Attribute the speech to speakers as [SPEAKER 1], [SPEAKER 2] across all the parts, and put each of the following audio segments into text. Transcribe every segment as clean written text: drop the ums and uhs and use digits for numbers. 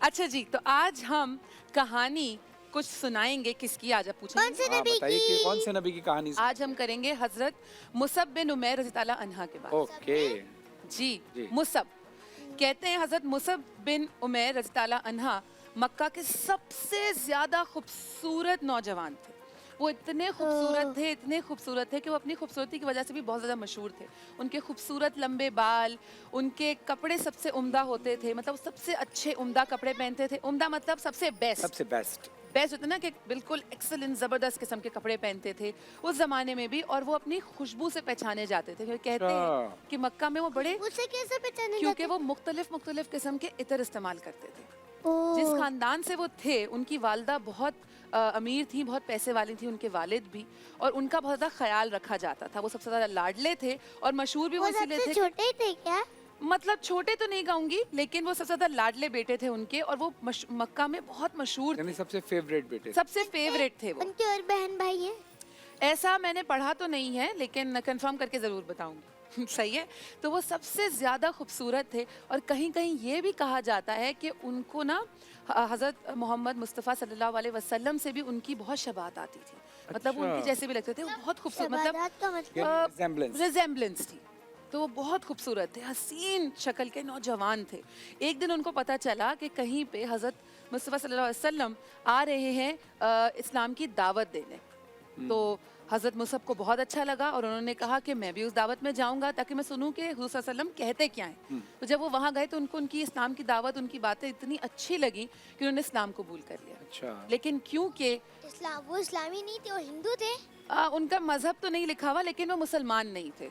[SPEAKER 1] अच्छा जी, तो आज हम कहानी कुछ सुनाएंगे। किसकी? आज आप पूछेंगे।
[SPEAKER 2] कौन से नबी
[SPEAKER 3] बताइए कि
[SPEAKER 2] की?
[SPEAKER 3] कौन से नबी की कहानी
[SPEAKER 1] आज हम करेंगे हजरत मुसब बिन उमैर रज़ी अल्लाह अन्हा के बाद।
[SPEAKER 3] ओके
[SPEAKER 1] जी,
[SPEAKER 3] जी।
[SPEAKER 1] मुसब कहते हैं हजरत मुसब बिन उमैर रज़ी अल्लाह अन्हा मक्का के सबसे ज्यादा खूबसूरत नौजवान थे। वो इतने खूबसूरत थे कि वो अपनी खूबसूरती की वजह से भी बहुत ज़्यादा मशहूर थे। उनके खूबसूरत लंबे बाल, उनके कपड़े सबसे उम्दा होते थे, मतलब सबसे अच्छे उम्दा कपड़े पहनते थे। उम्दा मतलब सबसे बेस्ट
[SPEAKER 3] बेस्ट
[SPEAKER 1] होता है ना, कि बिल्कुल एक्सेलेंट ज़बरदस्त किस्म के कपड़े पहनते थे उस ज़माने में भी। और वो अपनी खुशबू से पहचाने जाते थे। कहते हैं कि मक्का में वो बड़े,
[SPEAKER 2] उसे कैसे पहचाने
[SPEAKER 1] क्योंकि
[SPEAKER 2] जाते?
[SPEAKER 1] वो मुख्तलिफ किस्म के इतर इस्तेमाल करते थे।
[SPEAKER 2] ओह,
[SPEAKER 1] जिस खानदान से वो थे, उनकी वालदा बहुत अमीर थी, बहुत पैसे वाली थी, उनके वालिद भी, और उनका बहुत ज़्यादा ख्याल रखा जाता था। वो सबसे ज़्यादा लाडले थे और मशहूर भी वो
[SPEAKER 2] वो
[SPEAKER 1] इसीलिए
[SPEAKER 2] सबसे
[SPEAKER 1] थे।
[SPEAKER 2] छोटे ही थे क्या?
[SPEAKER 1] मतलब छोटे तो नहीं कहूँगी, लेकिन वो सबसे ज़्यादा लाडले बेटे थे उनके, और वो मक्का में बहुत मशहूर
[SPEAKER 3] यानी
[SPEAKER 1] थे,
[SPEAKER 3] सबसे फेवरेट बेटे।
[SPEAKER 1] सबसे फेवरेट थे वो।
[SPEAKER 2] उनके और बहन भाई हैं?
[SPEAKER 1] ऐसा मैंने पढ़ा तो नहीं है, लेकिन कंफर्म करके ज़रूर बताऊंगी। सही है। तो वो सबसे ज़्यादा खूबसूरत थे, और कहीं कहीं ये भी कहा जाता है कि उनको ना हज़रत मोहम्मद मुस्तफ़ा सल्लल्लाहु अलैहि वसल्लम से भी उनकी बहुत शबात आती थी। मतलब वो
[SPEAKER 3] अच्छा।
[SPEAKER 1] उनके जैसे भी लगते थे। वो बहुत खूबसूरत,
[SPEAKER 2] शबादात का मतलब?
[SPEAKER 3] resemblance।
[SPEAKER 1] रिजेम्बलेंस थी। तो वो बहुत खूबसूरत थे, हसीन शक्ल के नौजवान थे। एक दिन उनको पता चला कि कहीं पे हज़रत मुस्तफ़ा सल्लल्लाहु अलैहि वसल्लम आ रहे हैं इस्लाम की दावत देने। तो हज़रत मुसब को बहुत अच्छा लगा, और उन्होंने कहा कि मैं भी उस दावत में जाऊंगा, ताकि मैं सुनूं कि हुज़ूर सल्लल्लाहु अलैहि वसल्लम कहते क्या हैं। तो जब वो वहाँ गए तो उनको उनकी इस्लाम की दावत, उनकी बातें इतनी अच्छी लगी कि उन्होंने इस्लाम कबूल कर लिया।
[SPEAKER 3] अच्छा।
[SPEAKER 1] लेकिन क्योंकि
[SPEAKER 2] वो इस्लामी नहीं थे, वो हिंदू थे।
[SPEAKER 1] उनका मजहब तो नहीं लिखा हुआ, लेकिन वो मुसलमान नहीं थे।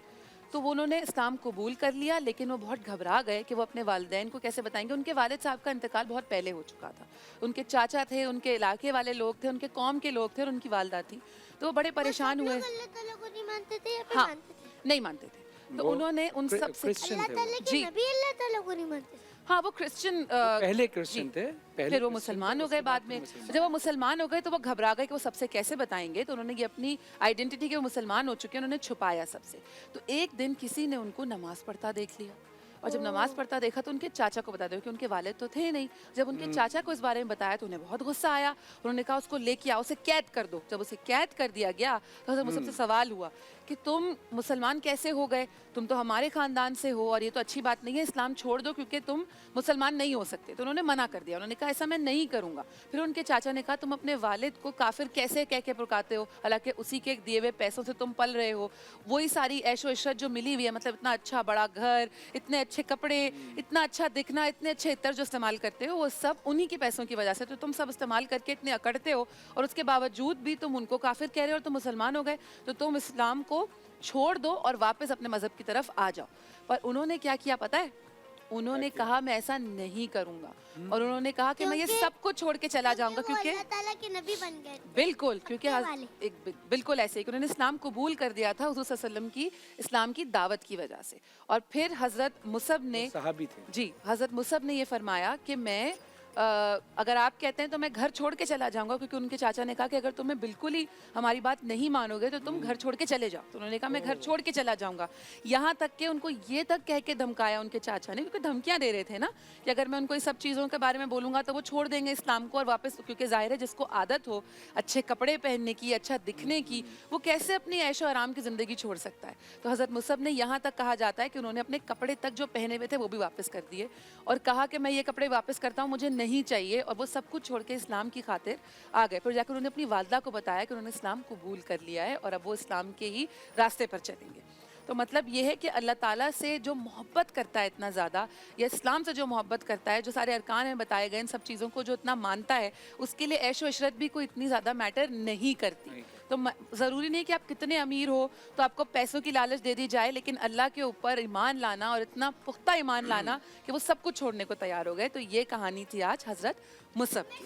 [SPEAKER 1] तो वो उन्होंने इस्लाम कबूल कर लिया, लेकिन वो बहुत घबरा गए कि वो अपने वालिदैन को कैसे बताएंगे। उनके वालिद साहब का इंतकाल बहुत पहले हो चुका था। उनके चाचा थे, उनके इलाके वाले लोग थे, उनके कौम के लोग थे, और उनकी वालदा थी। तो वो बड़े परेशान हुए।
[SPEAKER 2] अल्लाह ताला को नहीं मानते थे या फिर
[SPEAKER 1] हाँ,
[SPEAKER 2] मानते थे?
[SPEAKER 1] नहीं मानते थे। तो
[SPEAKER 3] वो
[SPEAKER 1] उन्होंने उन सब से,
[SPEAKER 3] क्रिश्चियन
[SPEAKER 2] अल्लाह
[SPEAKER 3] थे
[SPEAKER 2] ताला
[SPEAKER 3] वो।
[SPEAKER 2] के
[SPEAKER 1] जी।
[SPEAKER 2] नबी अल्लाह ताला को नहीं मानते थे।
[SPEAKER 1] हाँ, वो क्रिश्चियन
[SPEAKER 3] पहले क्रिश्चियन थे, पहले
[SPEAKER 1] फिर वो
[SPEAKER 3] क्रिश्चियन
[SPEAKER 1] मुसलमान
[SPEAKER 3] थे,
[SPEAKER 1] हो गए
[SPEAKER 3] उसके
[SPEAKER 1] बाद में।
[SPEAKER 3] मुसलमान।
[SPEAKER 1] जब वो मुसलमान हो गए तो वो घबरा गए कि वो सबसे कैसे बताएंगे। तो उन्होंने ये अपनी आइडेंटिटी के वो मुसलमान हो चुके हैं, उन्होंने छुपाया सबसे। तो एक दिन किसी ने उनको नमाज पढ़ता देख लिया, और जब नमाज पढ़ता देखा तो उनके चाचा को बता दिया, कि उनके वालिद तो थे नहीं। जब उनके चाचा को इस बारे में बताया तो उन्हें बहुत गुस्सा आया। उन्होंने कहा उसको लेके आओ, उसे कैद कर दो। जब उसे कैद कर दिया गया तो हज़रत मुसब से सवाल हुआ कि तुम मुसलमान कैसे हो गए? तुम तो हमारे ख़ानदान से हो, और ये तो अच्छी बात नहीं है, इस्लाम छोड़ दो क्योंकि तुम मुसलमान नहीं हो सकते। तो उन्होंने मना कर दिया, उन्होंने कहा ऐसा मैं नहीं करूँगा। फिर उनके चाचा ने कहा तुम अपने वालिद को काफिर कैसे कह के पुकारते हो, हालांकि उसी के दिए हुए पैसों से तुम पल रहे हो। वही सारी ऐशो इशरत जो मिली हुई है, मतलब इतना अच्छा बड़ा घर, इतने अच्छे कपड़े, इतना अच्छा दिखना, इतने अच्छे इतर जो इस्तेमाल करते हो, वो सब उन्हीं के पैसों की वजह से। तो तुम सब इस्तेमाल करके इतने अकड़ते हो, और उसके बावजूद भी तुम उनको काफिर कह रहे हो और तुम मुसलमान हो गए। तो तुम इस्लाम को छोड़ दो और वापस अपने मजहब की तरफ आ जाओ। पर उन्होंने क्या किया पता है? उन्होंने कहा मैं ऐसा नहीं करूंगा, और उन्होंने कहा कि मैं ये सब कुछ छोड़ के चला जाऊंगा,
[SPEAKER 2] वो
[SPEAKER 1] क्योंकि
[SPEAKER 2] अल्लाह ताला के नबी बन गए थे।
[SPEAKER 1] बिल्कुल, क्योंकि
[SPEAKER 2] मक्के वाले।
[SPEAKER 1] बिल्कुल ऐसे ही कि उन्होंने इस्लाम कबूल कर दिया था हुज़ूर सल्लल्लाहु अलैहि वसल्लम की इस्लाम की दावत की वजह से। और फिर हज़रत मुसब ने,
[SPEAKER 3] सहाबी थे।
[SPEAKER 1] जी, हज़रत मुसब ने ये फरमाया कि मैं अगर आप कहते हैं तो मैं घर छोड़ के चला जाऊंगा, क्योंकि उनके चाचा ने कहा कि अगर तुम्हें बिल्कुल ही हमारी बात नहीं मानोगे तो तुम घर छोड़ के चले जाओ। तो उन्होंने कहा मैं घर छोड़ के चला जाऊंगा। यहाँ तक कि उनको ये तक कह के धमकाया उनके चाचा ने, क्योंकि धमकियां दे रहे थे ना कि अगर मैं उनको इस सब चीज़ों के बारे में बोलूंगा तो वो छोड़ देंगे इस्लाम को और वापस, क्योंकि जाहिर है जिसको आदत हो अच्छे कपड़े पहनने की, अच्छा दिखने की, वो कैसे अपनी ऐशो आराम की ज़िंदगी छोड़ सकता है। तो हज़रत मुसब ने, यहाँ तक कहा जाता है कि उन्होंने अपने कपड़े तक जो पहने हुए थे वो भी वापस कर दिए, और कहा कि मैं ये कपड़े वापस करता हूँ, मुझे नहीं चाहिए। और वो सब कुछ छोड़ के इस्लाम की खातिर आ गए। फिर जाकर उन्होंने अपनी वालदा को बताया कि उन्होंने इस्लाम कबूल कर लिया है, और अब वो इस्लाम के ही रास्ते पर चलेंगे। तो मतलब ये है कि अल्लाह ताला से जो मोहब्बत करता है इतना ज़्यादा, या इस्लाम से जो मोहब्बत करता है, जो सारे अरकान में बताए गए इन सब चीज़ों को जो इतना मानता है, उसके लिए ऐशो इशरत भी कोई इतनी ज़्यादा मैटर नहीं करती। तो ज़रूरी नहीं कि आप कितने अमीर हो तो आपको पैसों की लालच दे दी जाए, लेकिन अल्लाह के ऊपर ईमान लाना, और इतना पुख्ता ईमान लाना कि वो सब कुछ छोड़ने को तैयार हो गए। तो ये कहानी थी आज हज़रत मुसब की।